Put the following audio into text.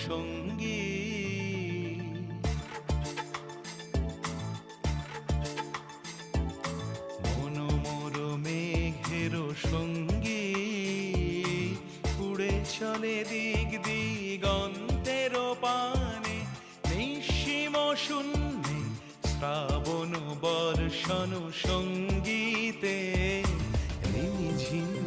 সঙ্গী। মনোমোর মেঘের সঙ্গী, উড়ে চলে দিক দিগন্তের পানে, নিঃসীম শূন্যে শ্রাবণ বর্ষণ সঙ্গীতে রিমঝিম